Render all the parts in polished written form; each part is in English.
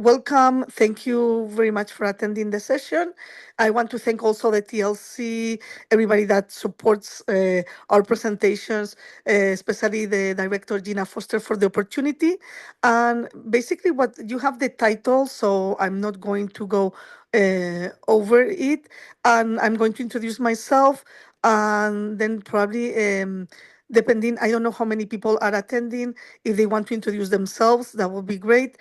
Welcome. Thank you very much for attending the session. I want to thank also the TLC, everybody that supports our presentations, especially the director Gina Foster for the opportunity. And basically, what you have the title, so I'm not going to go over it. And I'm going to introduce myself, and then probably. Depending, I don't know how many people are attending. If they want to introduce themselves, that would be great.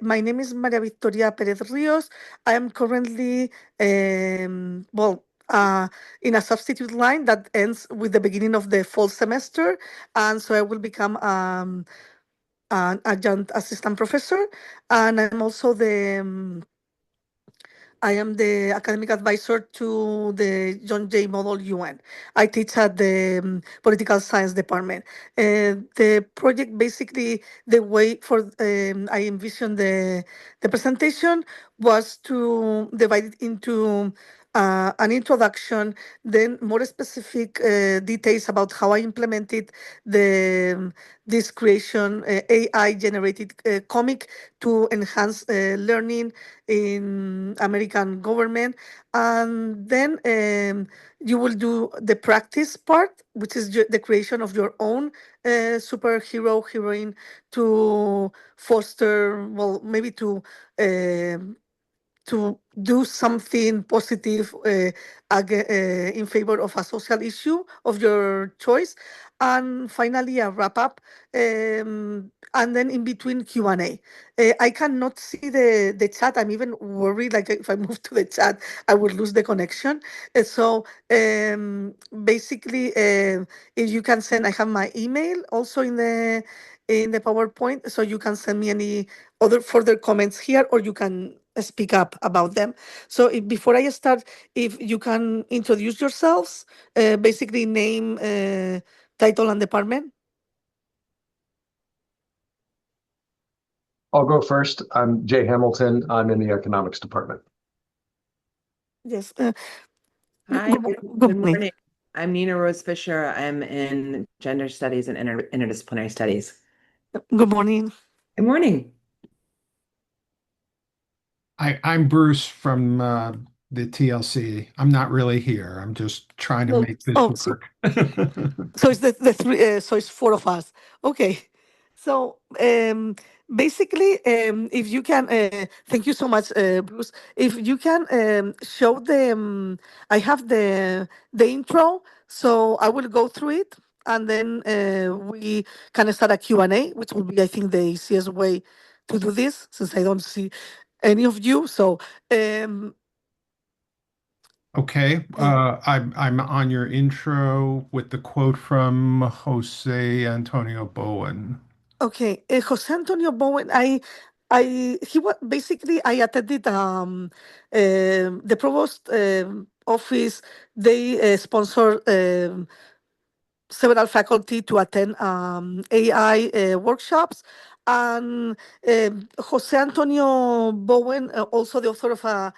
My name is Maria Victoria Pérez-Ríos. I am currently, in a substitute line that ends with the beginning of the fall semester. And so I will become an adjunct assistant professor. And I am the academic advisor to the John Jay Model UN. I teach at the political science department. The project basically, the way for I envisioned the presentation was to divide it into an introduction, then more specific details about how I implemented this creation AI generated comic to enhance learning in American government. And then you will do the practice part, which is the creation of your own superhero, heroine to foster, well, maybe to do something positive in favor of a social issue of your choice. And finally, a wrap up. And then in between Q&A. I cannot see the chat. I'm even worried, like if I move to the chat, I would lose the connection. So basically, if you can send, I have my email also in the PowerPoint, so you can send me any other further comments here, or you can speak up about them. So before I start, if you can introduce yourselves, basically name, title, and department. I'll go first. I'm Jay Hamilton. I'm in the economics department. Yes. Hi, good morning. I'm Nina Rose Fisher. I'm in gender studies and interdisciplinary studies. Good morning. Good morning. I'm Bruce from the TLC. I'm not really here. I'm just trying to make this work. So it's the three. So it's four of us. Okay. So basically, if you can, thank you so much, Bruce. If you can show the, I have the intro, so I will go through it, and then we can start a Q&A, which will be, I think, the easiest way to do this, since I don't see any of you. So Okay, I'm on your intro with the quote from Jose Antonio Bowen. Okay, Jose Antonio Bowen. He was basically, I attended the provost office. They sponsor several faculty to attend AI workshops. And Jose Antonio Bowen, also the author of a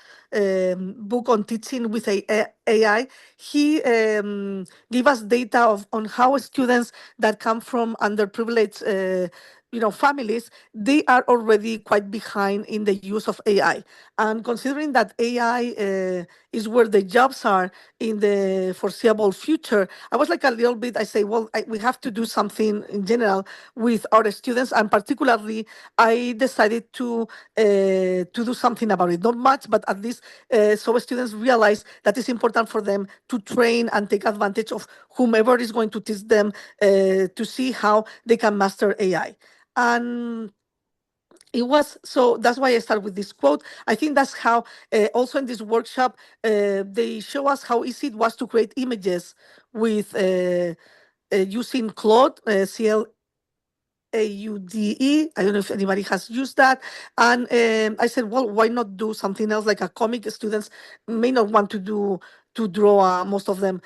book on teaching with AI, he gave us data on how students that come from underprivileged families, they are already quite behind in the use of AI. And considering that AI is where the jobs are in the foreseeable future, I was like a little bit, I say, well, we have to do something in general with our students. And particularly, I decided to do something about it. Not much, but at least so students realize that it's important for them to train and take advantage of whomever is going to teach them to see how they can master AI. And it was, so that's why I start with this quote. I think that's how also in this workshop they show us how easy it was to create images with using Claude, CLAUDE. I don't know if anybody has used that. And I said, well, why not do something else like a comic? Students may not want to draw, most of them,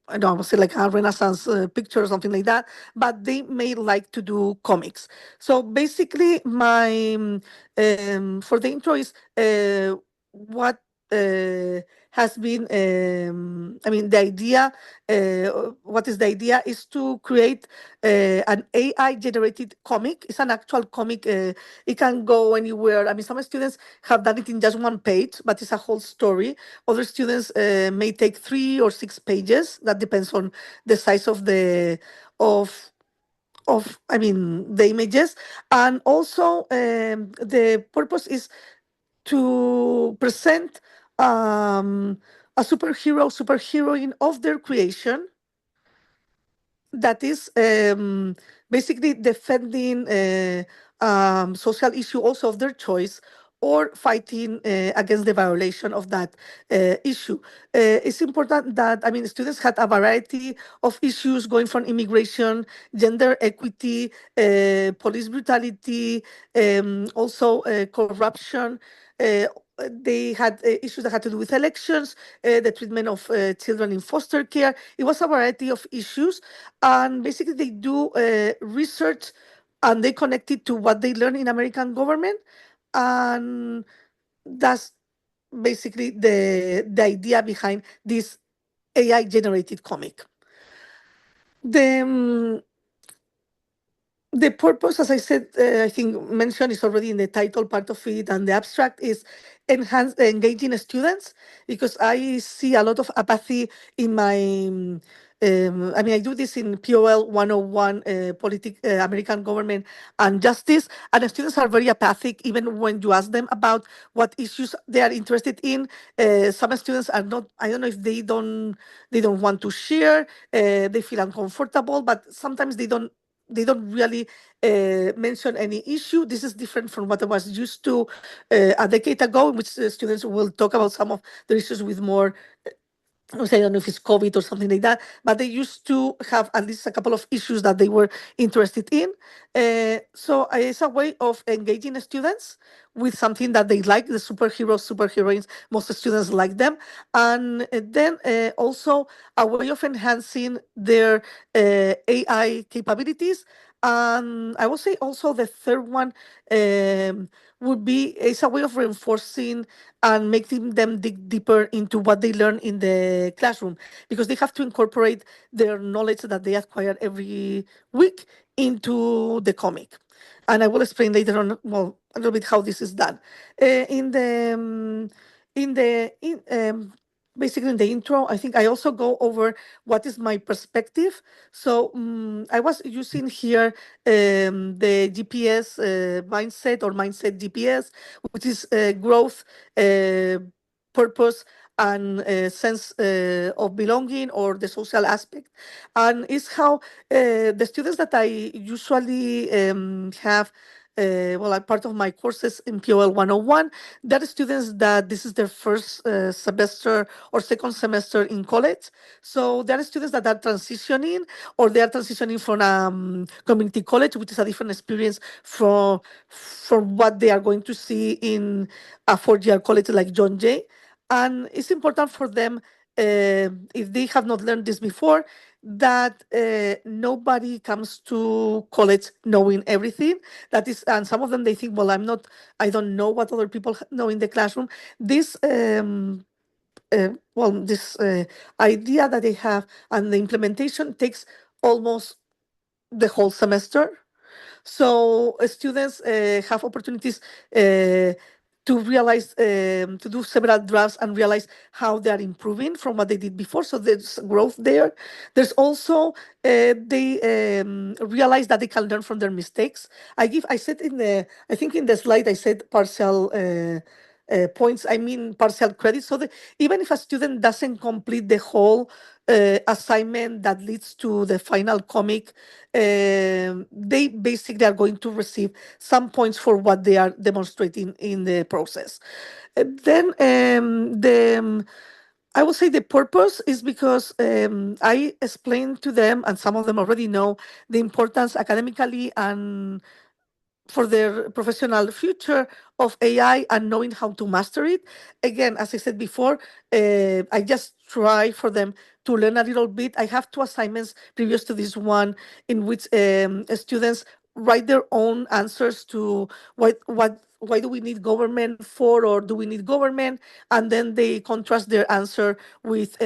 I don't know, say like a Renaissance picture or something like that, but they may like to do comics. So basically, my for the intro is what has been, I mean, the idea, what is the idea is to create an AI generated comic. It's an actual comic. It can go anywhere. I mean, some students have done it in just one page, but it's a whole story. Other students may take 3 or 6 pages. That depends on the size of I mean, the images. And also the purpose is to present a superheroine of their creation that is basically defending social issue also of their choice, or fighting against the violation of that issue. It's important that, I mean, students had a variety of issues going from immigration, gender equity, police brutality, also corruption. Uh, they had issues that had to do with elections, the treatment of children in foster care. It was a variety of issues. And basically, they do research and they connect it to what they learn in American government. And that's basically the idea behind this AI generated comic. The purpose, as I said, I think mentioned is already in the title part of it, and the abstract is engaging students, because I see a lot of apathy in my. I mean, I do this in POL 101, American government and justice, and the students are very apathic even when you ask them about what issues they are interested in. Some students are not. I don't know if they don't want to share. They feel uncomfortable, but sometimes they don't really mention any issue. This is different from what I was used to a decade ago, in which students will talk about some of the issues with more, I don't know if it's COVID or something like that, but they used to have at least a couple of issues that they were interested in. So it's a way of engaging students with something that they like, the superheroes, superheroines. Most students like them. And then also a way of enhancing their AI capabilities. And I would say also the third one would be, it's a way of reinforcing and making them dig deeper into what they learn in the classroom, because they have to incorporate their knowledge that they acquire every week into the comic. And I will explain later on, well, a little bit how this is done. Basically in the intro, I think I also go over what is my perspective. So I was using here the GPS mindset, or mindset GPS, which is growth, purpose, and sense of belonging, or the social aspect. And it's how the students that I usually have, well, part of my courses in POL 101, there are students that this is their first semester or second semester in college. So there are students that are transitioning, or they are transitioning from community college, which is a different experience from what they are going to see in a four-year college like John Jay. And it's important for them, if they have not learned this before, that nobody comes to college knowing everything. That is, and some of them, they think, well, I don't know what other people know in the classroom. This this idea that they have, and the implementation takes almost the whole semester. So students have opportunities to realize, to do several drafts and realize how they are improving from what they did before. So there's growth there. There's also, they realize that they can learn from their mistakes. I said I think in the slide, I said partial points, I mean partial credit. So even if a student doesn't complete the whole assignment that leads to the final comic, they basically are going to receive some points for what they are demonstrating in the process. Then I would say the purpose is because I explained to them, and some of them already know, the importance academically and for their professional future of AI, and knowing how to master it. Again, as I said before, I just try for them to learn a little bit. I have 2 assignments previous to this one, in which students write their own answers to why do we need government for, or do we need government, and then they contrast their answer with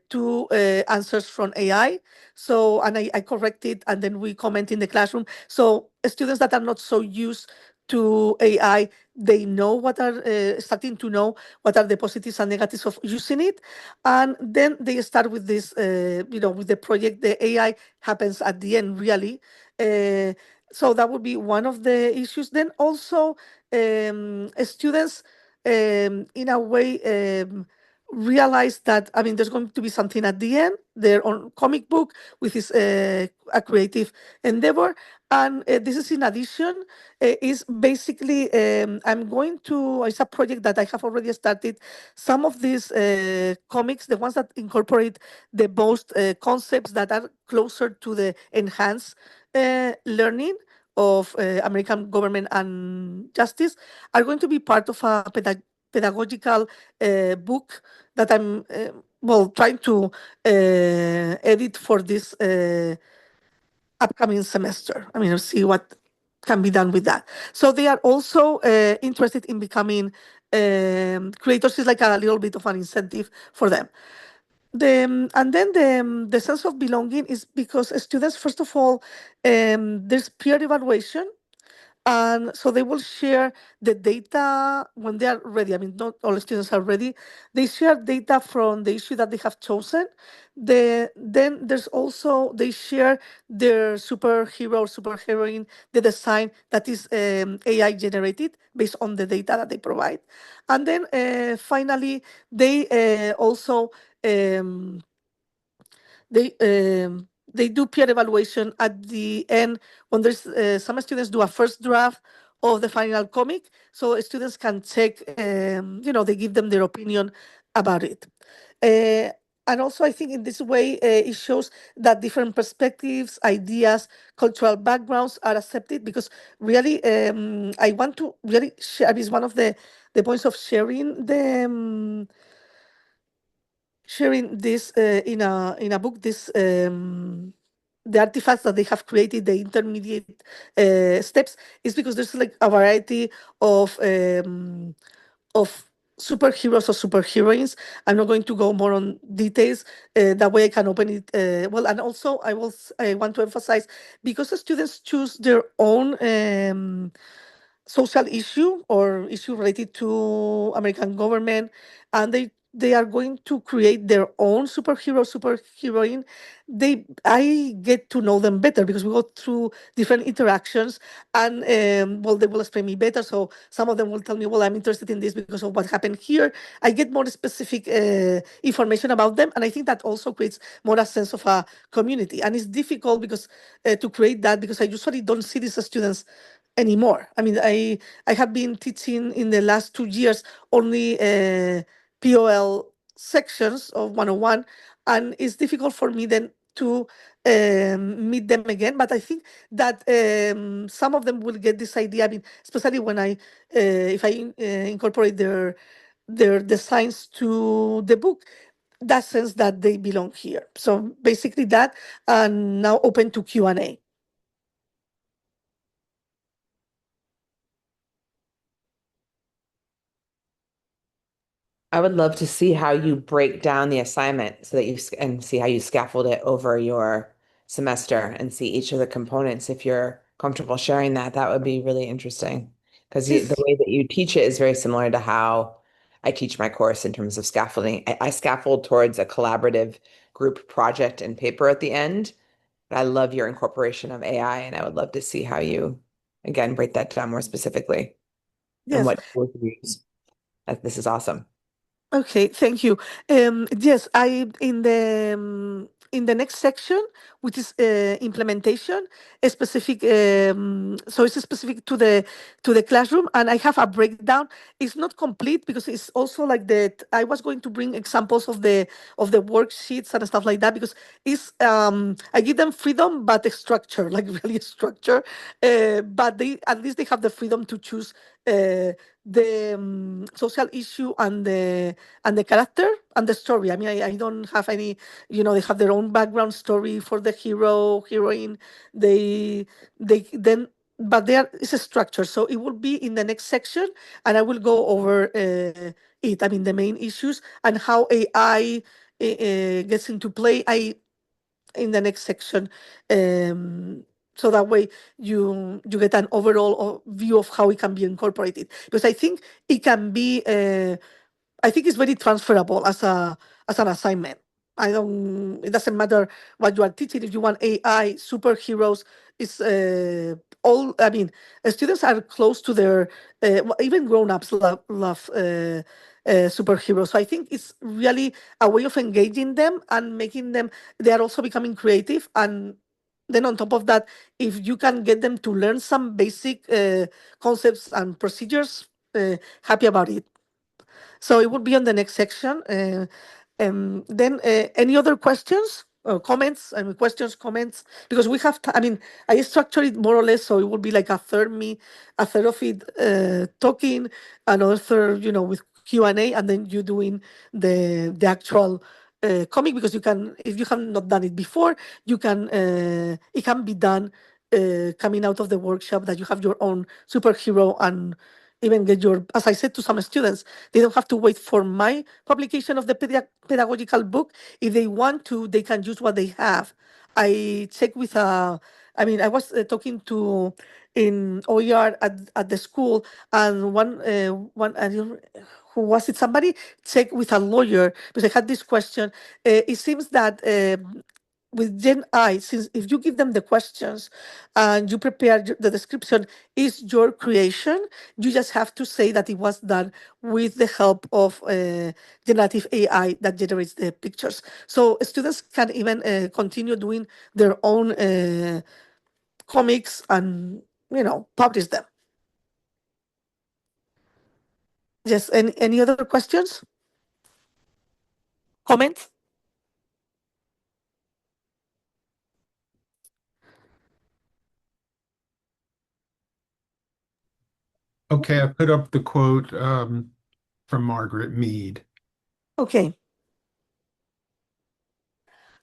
two answers from AI. So, and I correct it, and then we comment in the classroom. So students that are not so used to AI, they know what are starting to know what are the positives and negatives of using it, and then they start with this, with the project. The AI happens at the end, really. Uh, so that would be one of the issues. Then also, students, in a way, realize that, I mean, there's going to be something at the end, their own comic book, which is a creative endeavor. And this is in addition, is basically, it's a project that I have already started. Some of these comics, the ones that incorporate the most concepts that are closer to the enhanced learning of American government and justice, are going to be part of a pedagogical book that I'm trying to edit for this upcoming semester. I mean, see what can be done with that. So they are also interested in becoming creators. Is like a little bit of an incentive for them. And then the sense of belonging is because students, first of all, there's peer evaluation, and so they will share the data when they are ready. I mean, not all students are ready. They share data from the issue that they have chosen. Then there's also, they share their superhero or superheroine, the design that is AI generated based on the data that they provide. And then finally, they also um, they do peer evaluation at the end when there's some students do a first draft of the final comic, so students can check. They give them their opinion about it. Uh, and also, I think in this way, it shows that different perspectives, ideas, cultural backgrounds are accepted, because really, I want to really share, is one of the points of sharing this in a book, this the artifacts that they have created, the intermediate steps, is because there's like a variety of superheroes or superheroines. I'm not going to go more on details. That way I can open it well. And also I want to emphasize, because the students choose their own social issue or issue related to American government, and they are going to create their own superhero, superheroine. I get to know them better because we go through different interactions, and they will explain me better. So some of them will tell me, well, I'm interested in this because of what happened here. I get more specific information about them, and I think that also creates more a sense of a community. And it's difficult because to create that, because I usually don't see these students anymore. I mean, I have been teaching in the last 2 years only POL sections of 101, and it's difficult for me then to meet them again. But I think that some of them will get this idea. I mean, especially when if I incorporate their designs to the book, that sense that they belong here. So basically that, and now open to Q&A. I would love to see how you break down the assignment so that and see how you scaffold it over your semester and see each of the components. If you're comfortable sharing that, that would be really interesting, because the way that you teach it is very similar to how I teach my course in terms of scaffolding. I scaffold towards a collaborative group project and paper at the end. But I love your incorporation of AI, and I would love to see how you, again, break that down more specifically and Yes. what tools you use. This is awesome. Okay, thank you. Yes, I in the next section, which is implementation, a specific. So it's specific to the classroom, and I have a breakdown. It's not complete because it's also like that. I was going to bring examples of the worksheets and stuff like that, because it's I give them freedom but a structure, like really a structure. But they, at least they have the freedom to choose the social issue and the character and the story. I mean, I don't have any, they have their own background story for the hero, heroine. They then but there is a structure. So it will be in the next section, and I will go over it. I mean, the main issues and how AI gets into play. In the next section, so that way you get an overall view of how it can be incorporated. Because I think it can be. I think it's very transferable as an assignment. I don't. It doesn't matter what you are teaching. If you want AI superheroes, it's all. I mean, students are close to their. Even grown-ups love superheroes. So I think it's really a way of engaging them and making them. They are also becoming creative, and then on top of that, if you can get them to learn some basic concepts and procedures, happy about it. So it would be on the next section. Then any other questions or comments? I mean, questions, comments, because we have. I mean, I structure it more or less so it would be like a third a third of it talking, another third, with Q&A, and then you doing the actual. Comic, because you can, if you have not done it before, you can. It can be done coming out of the workshop, that you have your own superhero and even get your, as I said to some students, they don't have to wait for my publication of the pedagogical book. If they want to, they can use what they have. I check with I mean, I was talking to in OER at the school, and one I don't, who was it? Somebody checked with a lawyer, because I had this question. It seems that with Gen I, since if you give them the questions and you prepare the description, is your creation. You just have to say that it was done with the help of generative AI that generates the pictures. So students can even continue doing their own comics and publish them. Yes. Any other questions? Comments? Okay, I put up the quote from Margaret Mead. Okay.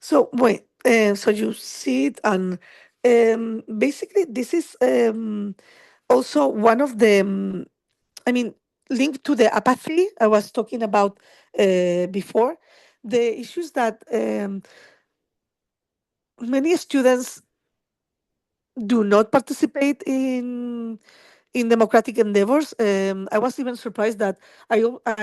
So wait. So you see it, and basically this is also one of the. I mean, linked to the apathy I was talking about before, the issues that many students do not participate in democratic endeavors. I was even surprised that I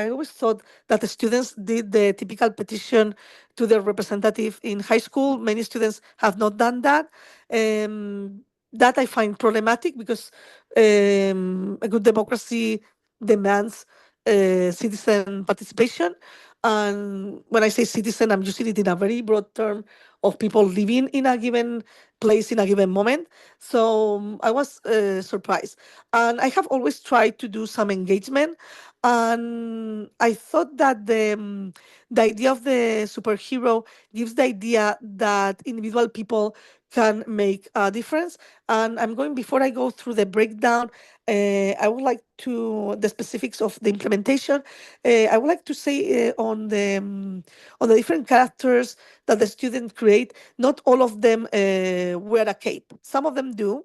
always thought that the students did the typical petition to their representative in high school. Many students have not done that. That I find problematic, because a good democracy demands citizen participation. And when I say citizen, I'm using it in a very broad term of people living in a given place in a given moment. So I was surprised. And I have always tried to do some engagement. And I thought that the idea of the superhero gives the idea that individual people can make a difference. And I'm going, before I go through the breakdown, I would like to, the specifics of the implementation, I would like to say on the different characters that the students create, not all of them wear a cape. Some of them do.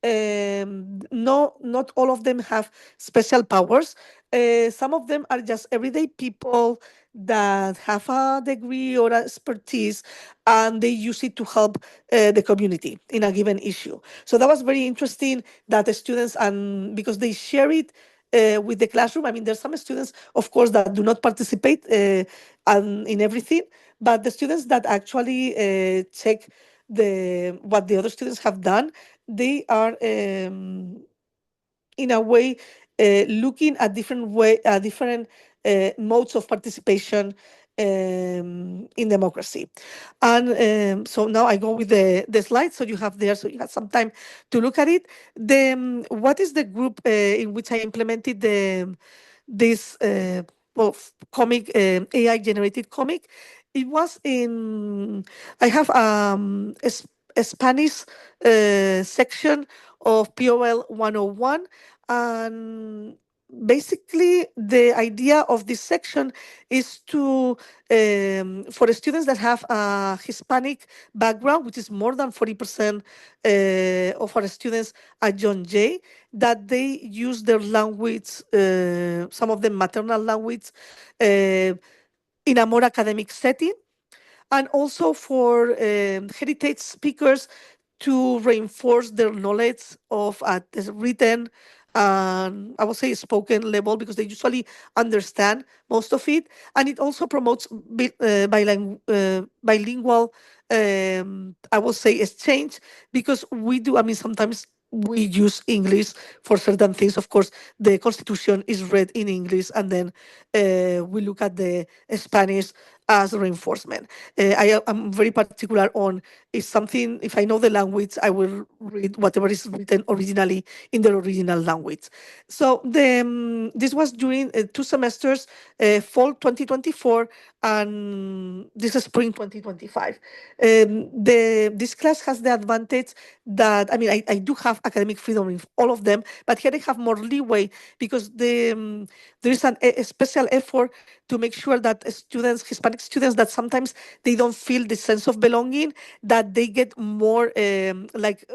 No, not all of them have special powers. Some of them are just everyday people that have a degree or expertise, and they use it to help the community in a given issue. So that was very interesting, that the students, and because they share it with the classroom. I mean, there's some students, of course, that do not participate in everything, but the students that actually check what the other students have done, they are in a way looking at different modes of participation in democracy. And so now I go with the slides, so you have there, so you have some time to look at it. What is the group in which I implemented this well, comic, AI generated comic? It was in, I have a Spanish section of POL 101, and basically, the idea of this section is to for the students that have a Hispanic background, which is more than 40% of our students at John Jay, that they use their language, some of them maternal language, in a more academic setting, and also for heritage speakers to reinforce their knowledge of at the written and I would say spoken level, because they usually understand most of it, and it also promotes bilingual I will say exchange, because we do, I mean, sometimes we use English for certain things. Of course, the Constitution is read in English, and then we look at the Spanish as reinforcement. I am very particular on if I know the language, I will read whatever is written originally in the original language. So this was during 2 semesters, fall 2024 and this is spring 2025. This class has the advantage that, I mean, I do have academic freedom in all of them, but here I have more leeway because there is a special effort to make sure that students, Hispanic students, that sometimes they don't feel the sense of belonging, that they get more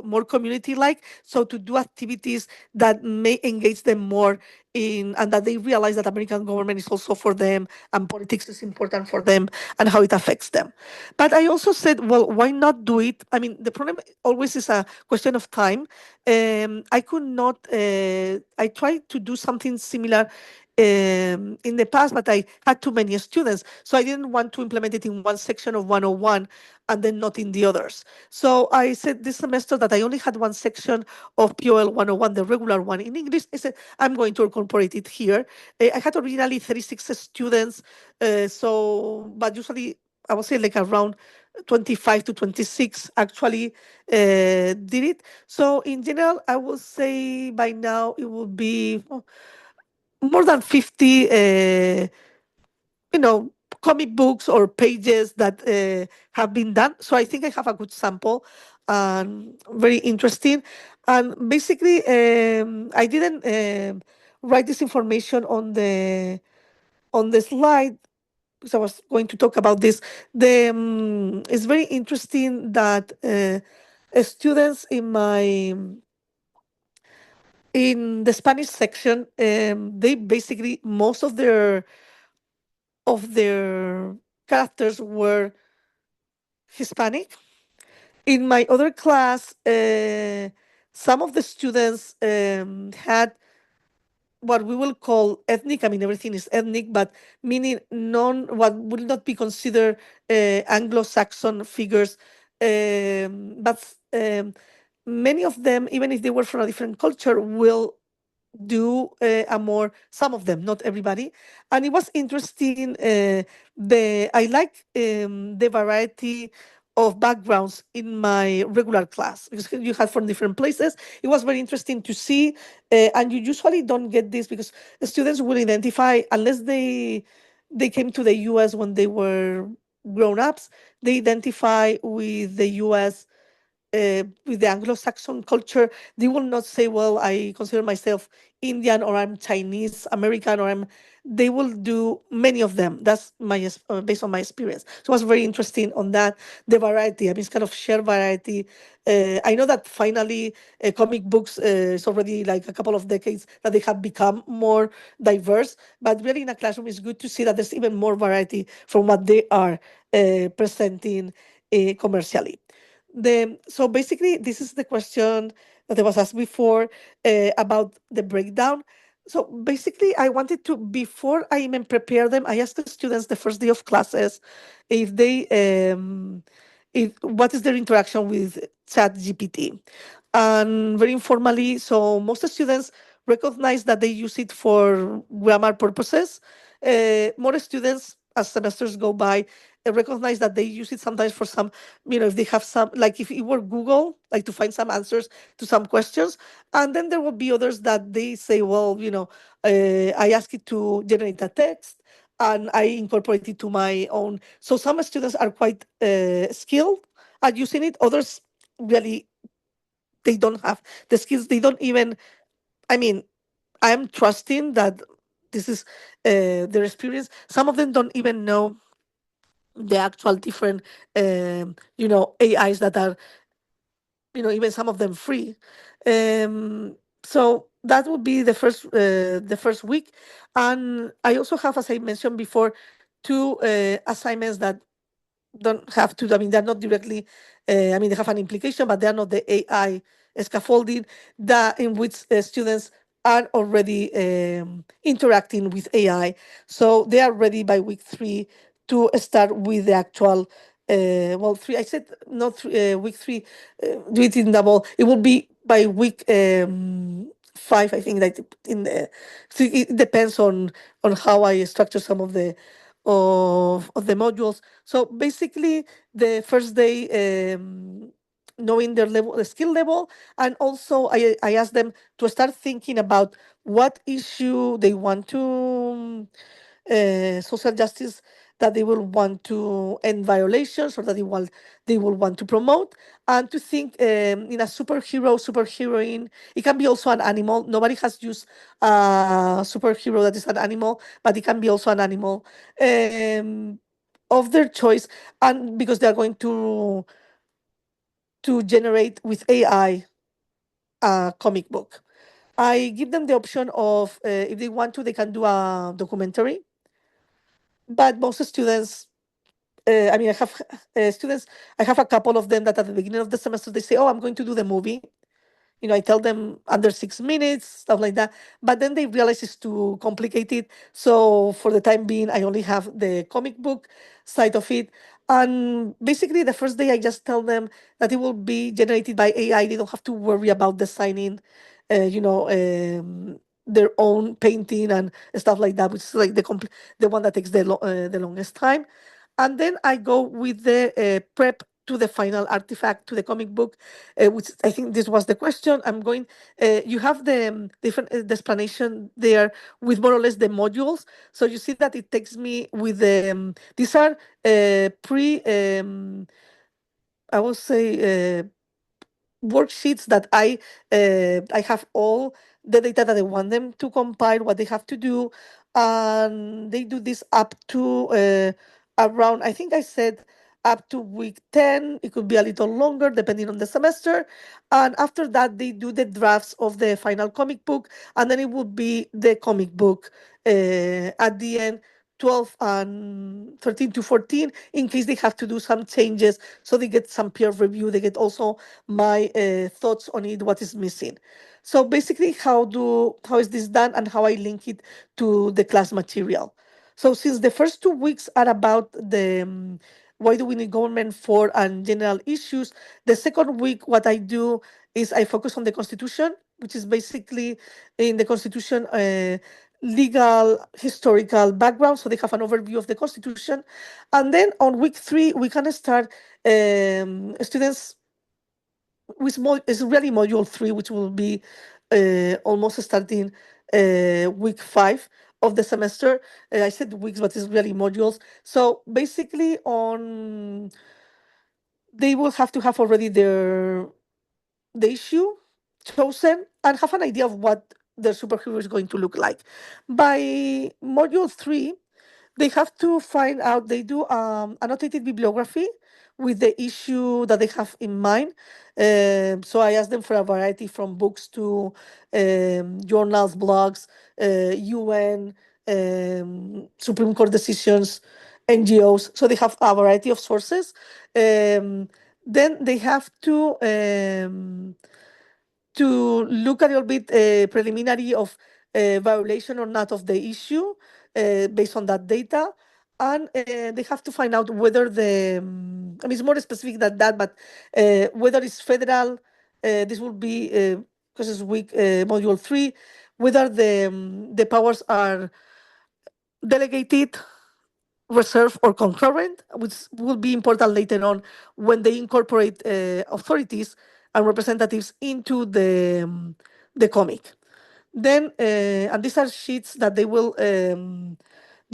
more community-like. So to do activities that may engage them more in, and that they realize that American government is also for them and politics is important for them and how it affects them. But I also said, well, why not do it? I mean, the problem always is a question of time. I could not, I tried to do something similar in the past, but I had too many students. So I didn't want to implement it in one section of 101 and then not in the others. So I said this semester that I only had one section of POL 101, the regular one in English. I said, I'm going to incorporate it here. I had originally 36 students. But usually I would say like around 25 to 26 actually did it. So in general, I would say by now it will be more than 50 comic books or pages that have been done. So I think I have a good sample and very interesting. And basically, I didn't write this information on the slide because I was going to talk about this. It's very interesting that students in the Spanish section, they basically most of their characters were Hispanic. In my other class, some of the students had what we will call ethnic. I mean, everything is ethnic, but meaning what would not be considered Anglo-Saxon figures. But many of them, even if they were from a different culture, will do some of them, not everybody. And it was interesting. I like the variety of backgrounds in my regular class because you had from different places. It was very interesting to see, and you usually don't get this because the students will identify unless they came to the U.S. when they were grown ups. They identify with the U.S. With the Anglo-Saxon culture. They will not say, well, I consider myself Indian or I'm Chinese American or they will do many of them. That's based on my experience. So it was very interesting on that, the variety. I mean, it's kind of shared variety. I know that finally comic books is already like a couple of decades that they have become more diverse, but really in a classroom it's good to see that there's even more variety from what they are presenting commercially. So basically, this is the question that I was asked before about the breakdown. So basically, I wanted to, before I even prepare them, I asked the students the first day of classes if what is their interaction with ChatGPT. And very informally, so most students recognize that they use it for grammar purposes. More students, as semesters go by, recognize that they use it sometimes for some, if they have some, like if it were Google, like to find some answers to some questions. And then there will be others that they say, well, I ask it to generate a text and I incorporate it to my own. So some students are quite skilled at using it. Others really, they don't have the skills. They don't even, I mean, I'm trusting that this is their experience. Some of them don't even know the actual different, AIs that are, even some of them free. Um, so that would be the first week, and I also have, as I mentioned before, two assignments that don't have to, I mean, they're not directly, I mean, they have an implication, but they're not the AI scaffolding that in which students are already interacting with AI. So they are ready by week 3 to start with the actual, three, I said not week 3, do it in double. It will be by week 5, I think, that in the, so it depends on how I structure some of the modules. So basically, the first day, knowing their level, the skill level, and also I asked them to start thinking about what issue they want to social justice that they will want to end violations or that they will want to promote, and to think in a superheroine. It can be also an animal. Nobody has used a superhero that is an animal, but it can be also an animal um, of their choice, and because they are going to generate with AI a comic book. I give them the option of if they want to, they can do a documentary. But most students, I mean, I have students, I have a couple of them that at the beginning of the semester, they say, oh, I'm going to do the movie. I tell them under 6 minutes, stuff like that. But then they realize it's too complicated. So for the time being, I only have the comic book side of it. And basically, the first day, I just tell them that it will be generated by AI. They don't have to worry about designing, their own painting and stuff like that, which is like the one that takes the longest time. And then I go with the prep to the final artifact, to the comic book, which I think this was the question. You have the different the explanation there with more or less the modules. So you see that it takes me with these are I will say, worksheets that I have all the data that I want them to compile, what they have to do, and they do this up to around, I think I said up to week 10. It could be a little longer depending on the semester, and after that they do the drafts of the final comic book, and then it would be the comic book at the end. 12 and 13 to 14, in case they have to do some changes, so they get some peer review, they get also my thoughts on it, what is missing. So basically, how is this done and how I link it to the class material. So since the first 2 weeks are about the why do we need government for and general issues, the second week what I do is I focus on the Constitution, which is basically in the Constitution legal historical background, so they have an overview of the Constitution. And then on week 3 we can start students it's really module 3, which will be almost starting week 5 of the semester. I said weeks, but it's really modules. So basically, they will have to have already the issue chosen and have an idea of what their superhero is going to look like. By module 3, they have to find out, they do annotated bibliography with the issue that they have in mind. So I ask them for a variety from books to journals, blogs, UN, Supreme Court decisions, NGOs. So they have a variety of sources. Then they have to look a little bit preliminary of violation or not of the issue based on that data. And they have to find out whether I mean, it's more specific than that, but whether it's federal, this will be, because it's week module 3, whether the powers are delegated, reserved, or concurrent, which will be important later on when they incorporate authorities and representatives into the comic. Then, and these are sheets that they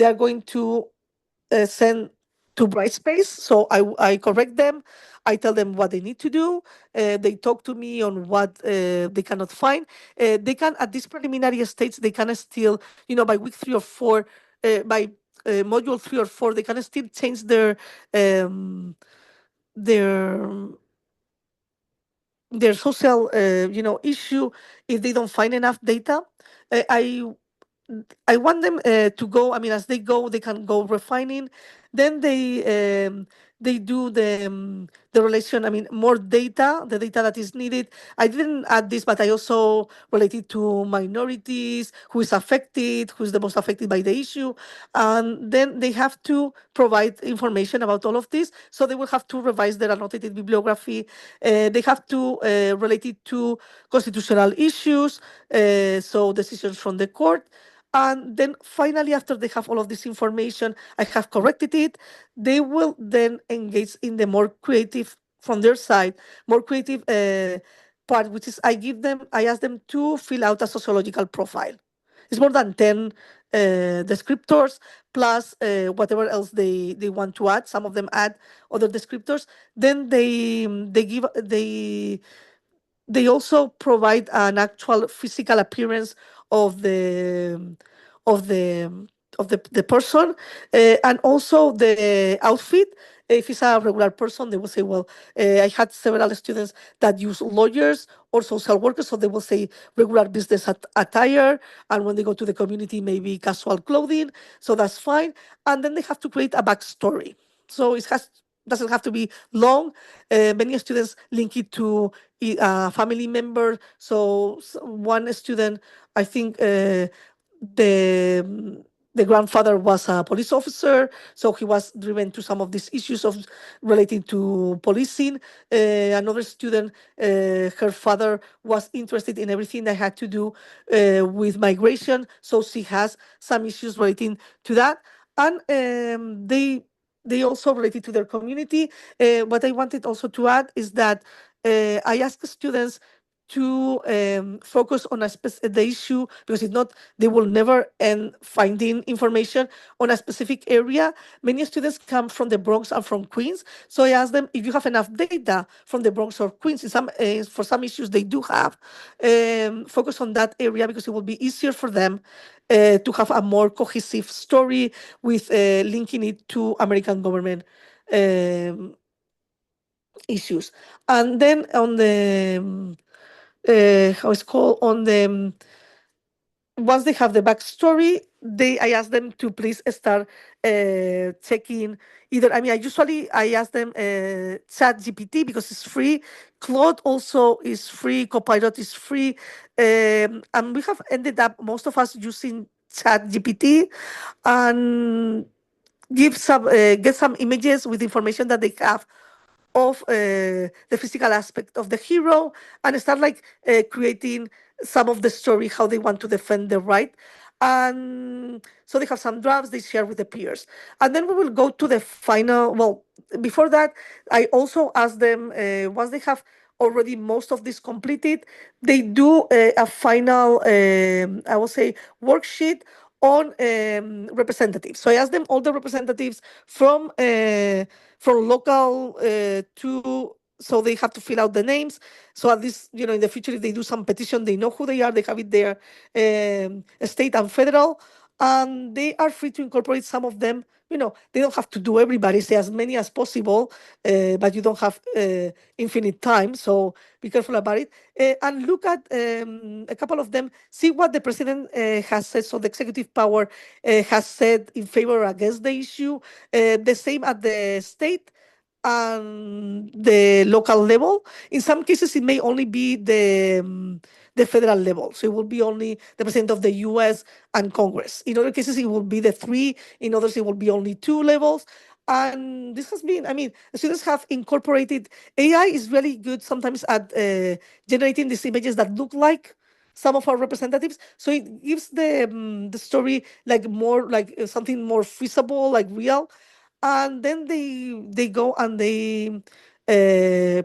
are going to send to Brightspace. So I correct them. I tell them what they need to do. They talk to me on what they cannot find. They can, at these preliminary states, they can still, by week 3 or 4, by module 3 or 4, they can still change um, their their social, issue if they don't find enough data. Uh, I I want them to go. I mean, as they go, they can go refining. Then they do the relation. I mean, more data, the data that is needed. I didn't add this, but I also related to minorities, who is affected, who is the most affected by the issue, and then they have to provide information about all of this. So they will have to revise their annotated bibliography. They have to relate it to constitutional issues, so decisions from the court. And then finally, after they have all of this information, I have corrected it, they will then engage in the more creative, from their side, more creative part, which is I ask them to fill out a sociological profile. It's more than 10 descriptors plus whatever else they want to add. Some of them add other descriptors. Then they also provide an actual physical appearance of the the person, and also the outfit. If it's a regular person, they will say, well, I had several students that use lawyers or social workers, so they will say regular business attire, and when they go to the community, maybe casual clothing, so that's fine. And then they have to create a backstory. So it doesn't have to be long. Many students link it to a family member. So one student, I think the the grandfather was a police officer, so he was driven to some of these issues of relating to policing. Another student, her father was interested in everything that had to do with migration, so she has some issues relating to that. And they also related to their community. What I wanted also to add is that I ask students to focus on the issue, because if not, they will never end finding information on a specific area. Many students come from the Bronx and from Queens, so I ask them, if you have enough data from the Bronx or Queens, for some issues they do have, focus on that area, because it will be easier for them to have a more cohesive story with linking it to American government um, issues. And then on the how it's called, on the once they have the backstory, I ask them to please start checking either. I mean, I ask them Chat GPT, because it's free. Claude also is free. Copilot is free, and we have ended up, most of us, using Chat GPT, and get some images with information that they have of the physical aspect of the hero, and start like creating some of the story, how they want to defend their right. And so they have some drafts they share with the peers, and then we will go to the final. Well, before that, I also ask them, once they have already most of this completed, they do a final, I will say, worksheet on representatives. So I ask them all the representatives from local to, so they have to fill out the names. So at least, in the future, if they do some petition, they know who they are, they have it there, state and federal, and they are free to incorporate some of them. They don't have to do everybody, say as many as possible, but you don't have infinite time, so be careful about it. And look at a couple of them, see what the president has said, so the executive power has said in favor or against the issue. The same at the state and the local level. In some cases, it may only be the federal level. So it will be only the president of the US and Congress. In other cases, it will be the three. In others, it will be only two levels. And this has been, I mean, the students have incorporated. AI is really good sometimes at generating these images that look like some of our representatives. So it gives the story like more, like something more feasible, like real. And then they go and they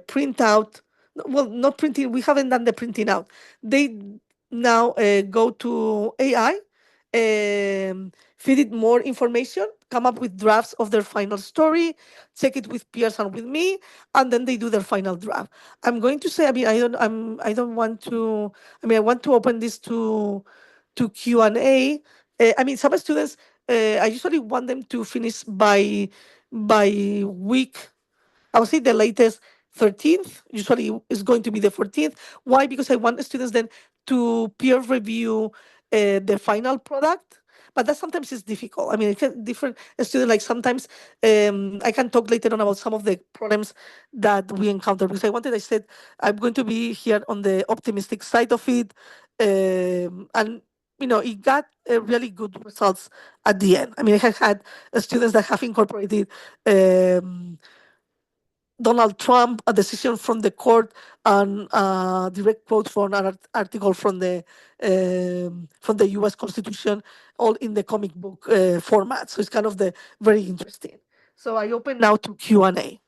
print out. Well, not printing, we haven't done the printing out. They now go to AI, feed it more information, come up with drafts of their final story, check it with peers and with me, and then they do their final draft. I'm going to say, I mean, I don't want to. I mean, I want to open this to Q&A. I mean, some students, I usually want them to finish by week. I would say the latest 13th, usually is going to be the 14th. Why? Because I want the students then to peer review the final product. But that sometimes is difficult. I mean, it can different students, like sometimes I can talk later on about some of the problems that we encounter. Because I said, I'm going to be here on the optimistic side of it. And, it got really good results at the end. I mean, I have had students that have incorporated Donald Trump, a decision from the court, and a direct quote from an article from the U.S. Constitution, all in the comic book format. So it's kind of the very interesting. So I open now to Q&A.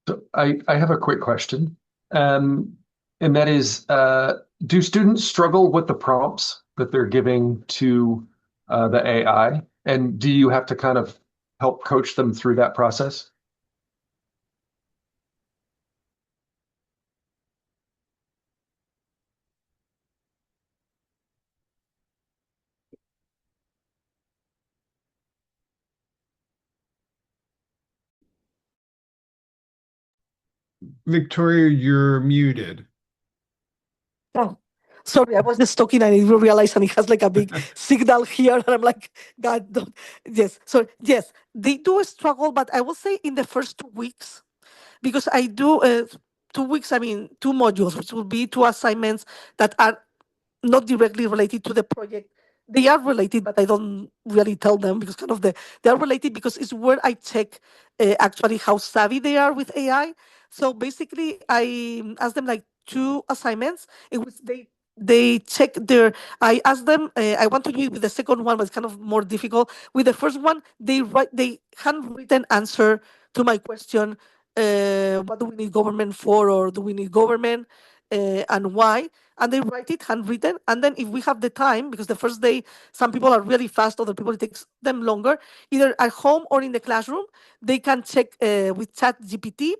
So I have a quick question. And that is, do students struggle with the prompts that they're giving to the AI? And do you have to kind of help coach them through that process? Victoria, you're muted. Oh, sorry, I was just talking and I didn't realize, and it has like a big signal here, and I'm like, God, don't. Yes. So yes, they do struggle, but I will say in the first 2 weeks, because I do 2 weeks. I mean, two modules, which will be two assignments that are not directly related to the project. They are related, but I don't really tell them because they are related because it's where I check actually how savvy they are with AI. So basically, I ask them like two assignments in which they check their. I ask them. I want to do it with the second one, but it's kind of more difficult. With the first one, they handwritten answer to my question. What do we need government for, or do we need government, and why? And they write it handwritten. And then if we have the time, because the first day some people are really fast, other people it takes them longer, either at home or in the classroom, they can check with Chat GPT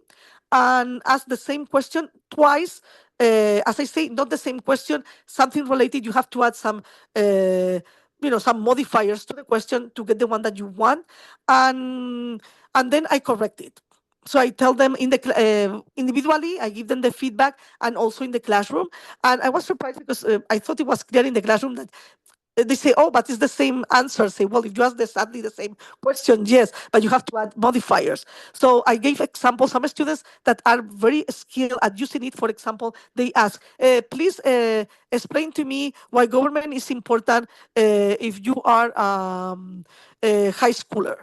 and ask the same question twice. As I say, not the same question, something related. You have to add some modifiers to the question to get the one that you want, and then I correct it. So I tell them individually, I give them the feedback, and also in the classroom. And I was surprised because I thought it was clear in the classroom that they say, oh, but it's the same answer. Say, well, if you ask exactly the same question, yes, but you have to add modifiers. So I gave examples. Some students that are very skilled at using it, for example, they ask, please explain to me why government is important if you are a high schooler,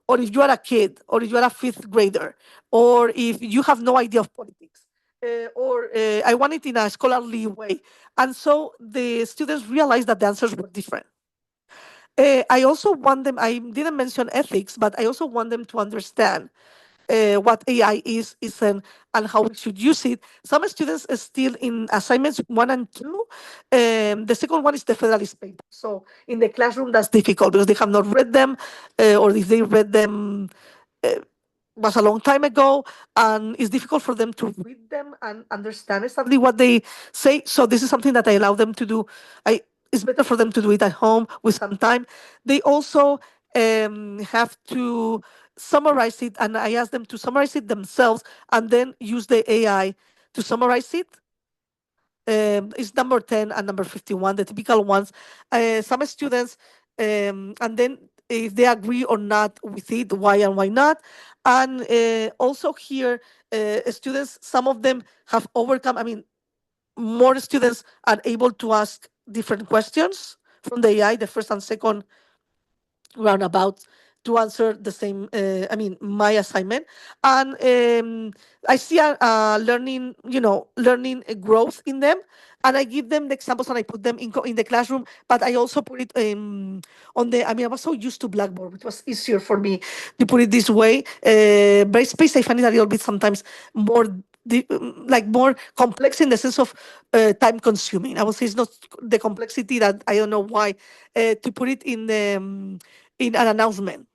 or if you are a kid, or if you are a fifth grader, or if you have no idea of politics. Or I want it in a scholarly way. And so the students realized that the answers were different. I also want them, I didn't mention ethics, but I also want them to understand what AI is and how we should use it. Some students are still in assignments 1 and 2. The second one is the Federalist paper. So in the classroom, that's difficult because they have not read them, or if they read them, uh, was a long time ago, and it's difficult for them to read them and understand exactly what they say. So this is something that I allow them to do. It's better for them to do it at home with some time. They also have to summarize it, and I ask them to summarize it themselves and then use the AI to summarize it. It's number 10 and number 51, the typical ones. Some students, and then if they agree or not with it, why and why not. And also here, students, some of them have overcome, I mean, more students are able to ask different questions from the AI, the first and second roundabout to answer the same, my assignment. And I see a learning, learning growth in them. And I give them the examples and I put them in the classroom, but I also put it on the, I was so used to Blackboard, it was easier for me to put it this way. Brightspace, I find it a little bit sometimes more more complex in the sense of time consuming. I would say it's not the complexity that I don't know why to put it in an announcement.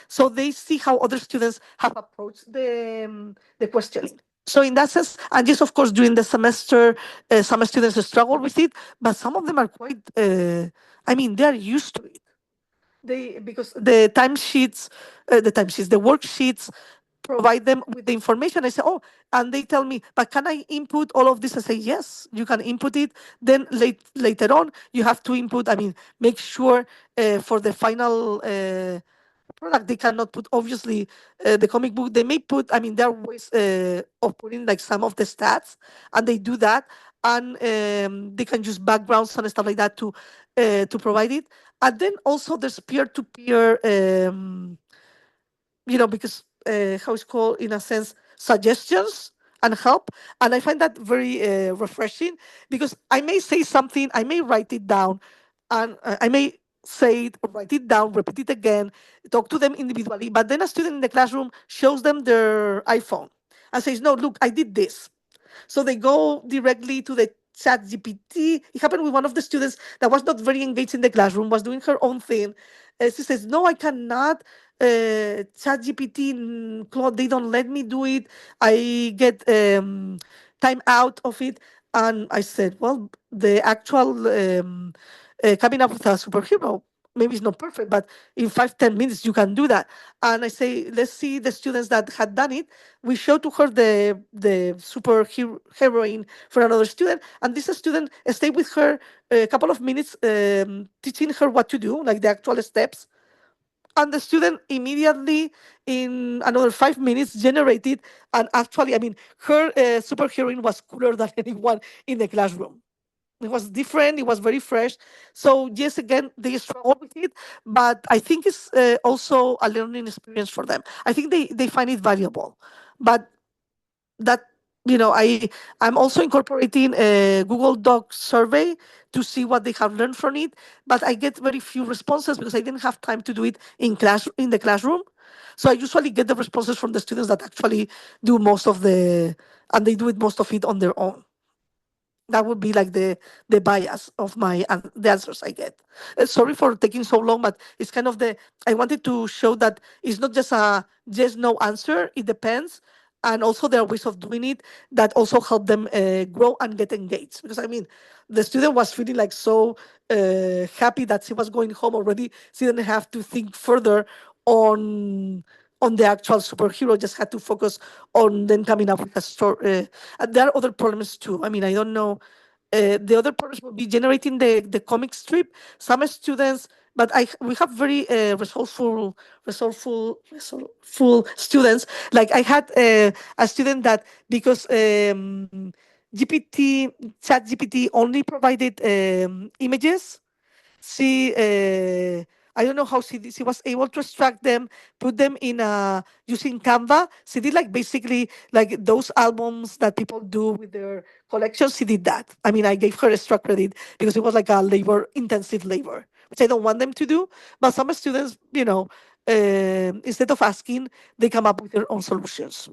So they see how other students have approached the questioning. So in that sense, and yes, of course, during the semester, some students struggle with it, but some of them are quite. They are used to it. Because the worksheets provide them with the information. I say, oh, and they tell me, but can I input all of this? I say, yes, you can input it. Then later on, you have to input. Make sure for the final product, they cannot put obviously the comic book. They may put. There are ways of putting like some of the stats, and they do that, and they can use backgrounds and stuff like that to provide it. And then also there's peer-to-peer. Because how it's called in a sense, suggestions and help. And I find that very refreshing because I may say something, I may write it down, and I may say it, write it down, repeat it again, talk to them individually. But then a student in the classroom shows them their iPhone and says, no, look, I did this. So they go directly to the chat GPT. It happened with one of the students that was not very engaged in the classroom, was doing her own thing. She says, no, I cannot. Chat GPT, Claude, they don't let me do it. I get time out of it. And I said, well, the actual coming up with a superhero, maybe it's not perfect, but in 5-10 minutes you can do that. And I say, let's see the students that had done it. We show to her the super heroine for another student, and this student stayed with her a couple of minutes, teaching her what to do, like the actual steps. And the student immediately, in another 5 minutes, generated. And actually, her superheroine was cooler than anyone in the classroom. It was different. It was very fresh. So yes, again, they struggle with it, but I think it's also a learning experience for them. I think they find it valuable, but that I'm also incorporating a Google Doc survey to see what they have learned from it. But I get very few responses because I didn't have time to do it in the classroom. So I usually get the responses from the students that actually do and they do most of it on their own. That would be like the bias of the answers I get. Sorry for taking so long, but it's kind of I wanted to show that it's not just a yes no answer. It depends, and also there are ways of doing it that also help them grow and get engaged. Because the student was feeling like so happy that she was going home already. She didn't have to think further on the actual superhero, just had to focus on then coming up with a story. There are other problems too. I don't know. The other problems would be generating the comic strip. Some students, but we have very resourceful students. Like I had a student that because Chat GPT only provided images. She I don't know how she was able to extract them, put them in using Canva. She did like basically like those albums that people do with their collections. She did that. I gave her extra credit because it was like a intensive labor, which I don't want them to do. But some students, instead of asking, they come up with their own solutions.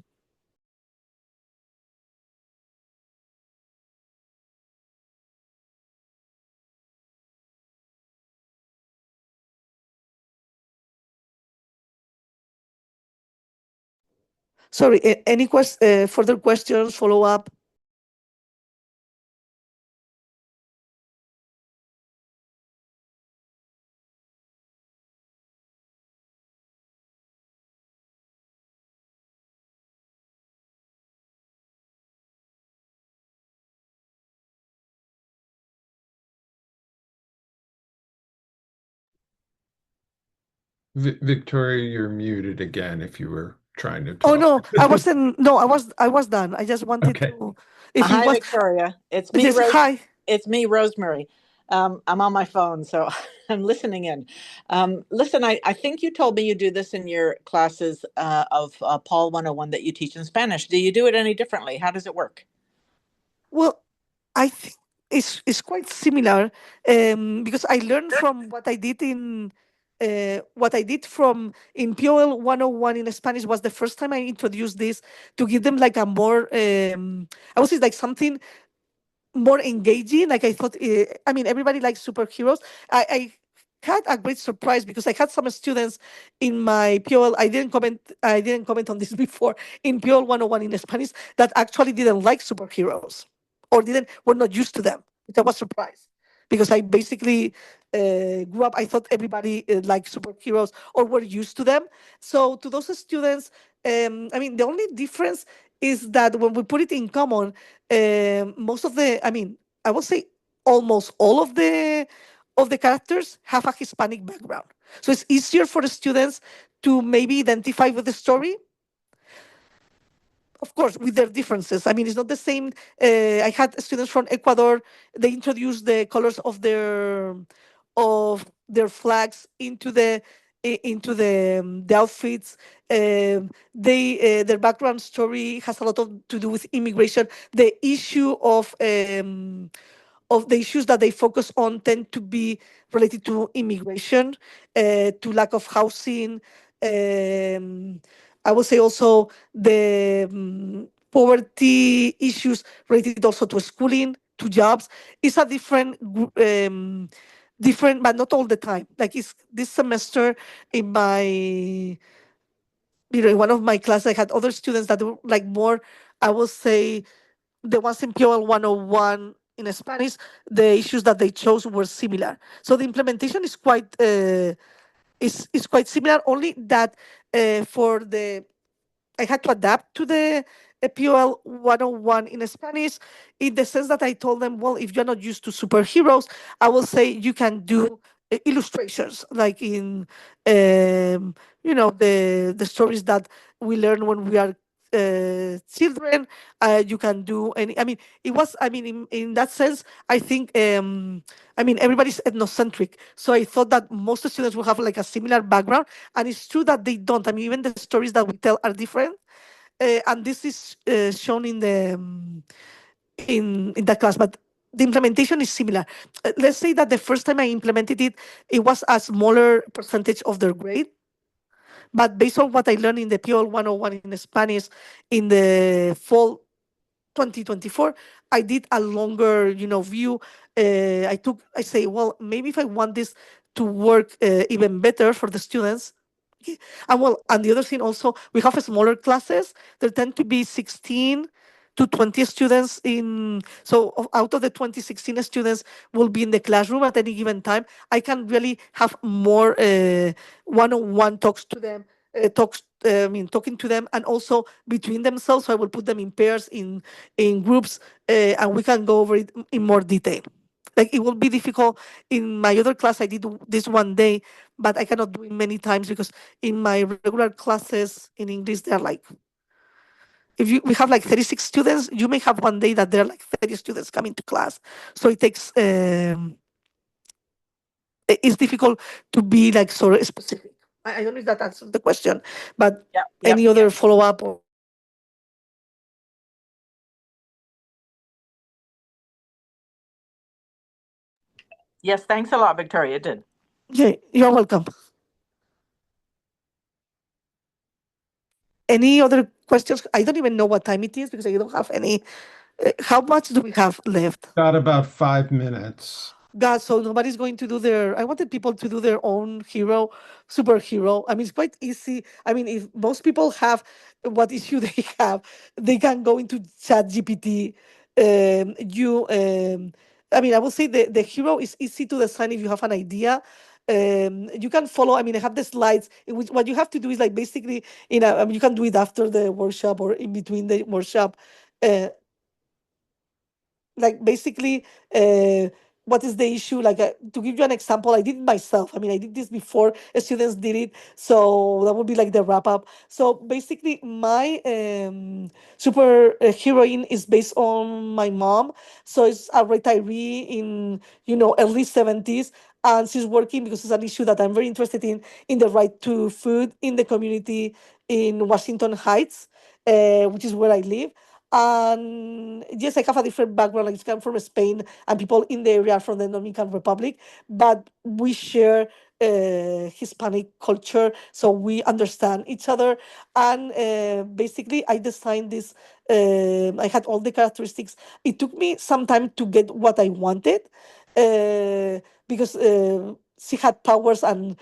Sorry, any further questions, follow up? Victoria, you're muted again if you were trying to Oh talk. no, I wasn't. No, I was done. I just wanted Okay. to. If it Hi, was, Victoria. It's me, yes, hi. It's me, Rosemary. I'm on my phone, so I'm listening in. Listen, I think you told me you do this in your classes of Paul 101 that you teach in Spanish. Do you do it any differently? How does it work? Well, I think it's quite similar, because I learned from what I did from in POL 101 in Spanish was the first time I introduced this to give them like a more, I would say like something more engaging. Like I thought, I mean, everybody likes superheroes. I had a great surprise because I had some students in my POL. I didn't comment on this before in POL 101 in Spanish that actually didn't like superheroes or didn't were not used to them. Which I was surprised because I basically grew up. I thought everybody liked superheroes or were used to them. So to those students, I mean, the only difference is that when we put it in common, most of the, I mean, I would say almost all of the characters have a Hispanic background. So it's easier for the students to maybe identify with the story, of course, with their differences. I mean, it's not the same. I had students from Ecuador. They introduced the colors of their flags into the outfits. Their background story has a lot to do with immigration. The issue of the issues that they focus on tend to be related to immigration, to lack of housing. Um, I would say also the poverty issues related also to schooling, to jobs. It's a different, but not all the time. Like it's this semester in in one of my classes, I had other students that were like more, I would say, the ones in POL 101 in Spanish, the issues that they chose were similar. So the implementation is quite similar, only that for the I had to adapt to the POL 101 in Spanish in the sense that I told them, well, if you're not used to superheroes, I will say you can do illustrations like in the stories that we learn when we are children. You can do any. I mean, it was. I mean, in that sense, I think. I mean, everybody's ethnocentric, so I thought that most students will have like a similar background, and it's true that they don't. I mean, even the stories that we tell are different, and this is shown in the in that class. But the implementation is similar. Let's say that the first time I implemented it, it was a smaller percentage of their grade. But based on what I learned in the POL 101 in Spanish in the fall 2024, I did a longer, view. I say, well, maybe if I want this to work even better for the students. And well, and the other thing also, we have smaller classes. There tend to be 16 to 20 students out of the 2016 students will be in the classroom at any given time. I can really have more one-on-one talks to them, talking to them, and also between themselves. So I will put them in pairs, in groups, and we can go over it in more detail. Like it will be difficult in my other class. I did this one day, but I cannot do it many times because in my regular classes in English, they're like, we have like 36 students, you may have one day that there are like 30 students coming to class. So it takes, it's difficult to be like so specific. I don't know if that answers the question, but Yep, any other follow up? Yes, thanks a lot, Victoria. It did. Yeah, you're welcome. Any other questions? I don't even know what time it is because I don't have any. How much do we have left? Got about 5 minutes. God, so nobody's going to do I wanted people to do their own superhero. I mean, it's quite easy. I mean, if most people have what issue they have, they can go into Chat GPT. I mean, I would say the hero is easy to design if you have an idea. You can follow. I mean, I have the slides. In which what you have to do is like basically, I mean, you can do it after the workshop or in between the workshop. Like basically, what is the issue? Like, to give you an example, I did it myself. I mean, I did this before students did it, so that would be like the wrap up. So basically, my super heroine is based on my mom. So it's a retiree in early 70s, and she's working because it's an issue that I'm very interested in the right to food in the community in Washington Heights, which is where I live. And yes, I have a different background. Like, I come from Spain, and people in the area are from the Dominican Republic, but we share Hispanic culture, so we understand each other. And basically, I designed this. I had all the characteristics. It took me some time to get what I wanted, because she had powers and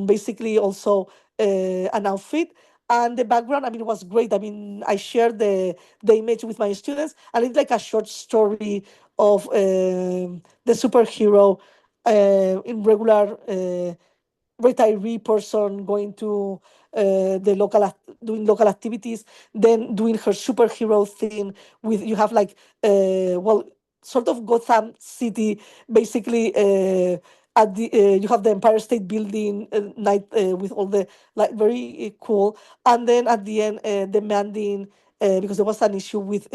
basically also an outfit. And the background, I mean, was great. I mean, I shared the image with my students, and it's like a short story of the superhero in regular retiree person going to the doing local activities, then doing her superhero thing. With you have like well, sort of Gotham City, basically. At the you have the Empire State Building night with all the, like, very cool, and then at the end demanding, because there was an issue with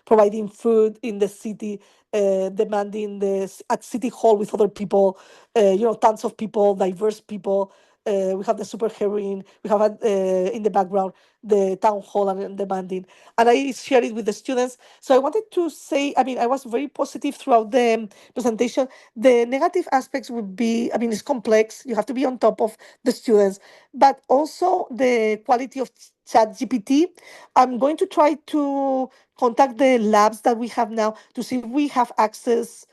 providing food in the city, demanding at City Hall with other people, tons of people, diverse people. We have the super heroine. We have in the background the town hall and demanding, and I share it with the students. So I wanted to say, I mean, I was very positive throughout the presentation. The negative aspects would be, I mean, it's complex. You have to be on top of the students, but also the quality of ChatGPT. I'm going to try to contact the labs that we have now to see if we have access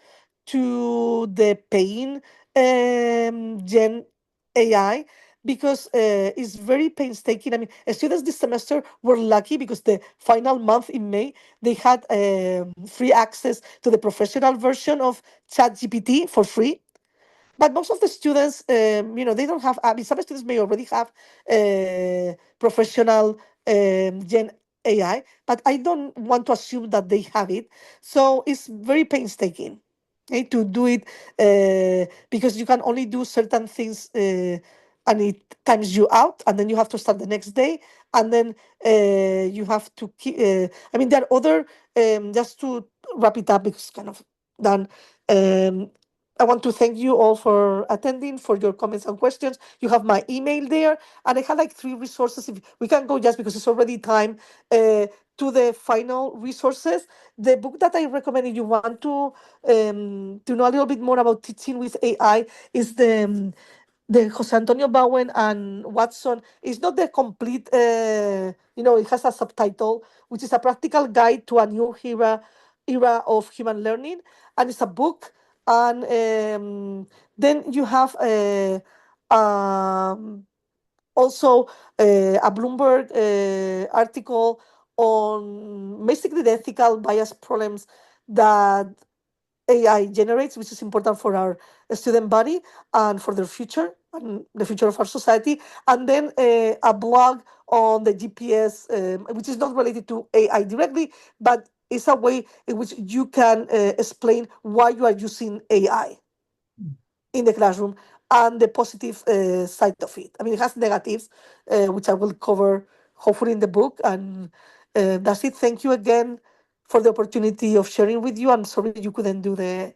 to the paying Gen AI, because it's very painstaking. I mean, students this semester were lucky because the final month in May they had free access to the professional version of ChatGPT for free. But most of the students, they don't have. I mean, some students may already have professional Gen AI, but I don't want to assume that they have it. So it's very painstaking, to do it, because you can only do certain things, and it times you out, and then you have to start the next day, and then you have to keep. I mean, there are other. Just to wrap it up, because kind of done. Um, I want to thank you all for attending, for your comments and questions. You have my email there, and I had like 3 resources. If we can go, just because it's already time, to the final resources. The book that I recommend, if you want to know a little bit more about teaching with AI, is the Jose Antonio Bowen and Watson. Is not the complete, it has a subtitle, which is a practical guide to a new era of human learning, and it's a book. And then you have um, also a Bloomberg article on basically the ethical bias problems that AI generates, which is important for our student body and for their future and the future of our society. And then a blog on the GPS, which is not related to AI directly, but it's a way in which you can explain why you are using AI in the classroom and the positive side of it. I mean, it has negatives, which I will cover hopefully in the book. And that's it. Thank you again for the opportunity of sharing with you. I'm sorry you couldn't do the.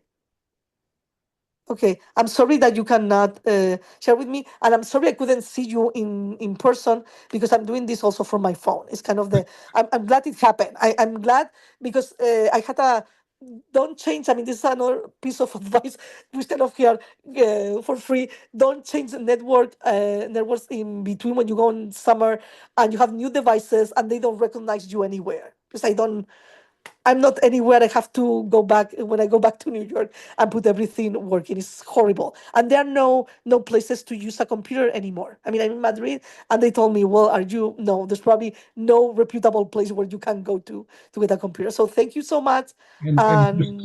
Okay, I'm sorry that you cannot share with me, and I'm sorry I couldn't see you in person, because I'm doing this also from my phone. It's kind of I'm glad it happened. I'm glad, because I had a. Don't change. I mean, this is another piece of advice instead of here for free. Don't change the networks in between when you go on summer and you have new devices and they don't recognize you anywhere. Because I'm not anywhere. I have to go back when I go back to New York and put everything working. It's horrible, and there are no places to use a computer anymore. I mean, I'm in Madrid, and they told me, "Well, are you? No, there's probably no reputable place where you can go to get a computer." So thank you so much, And just and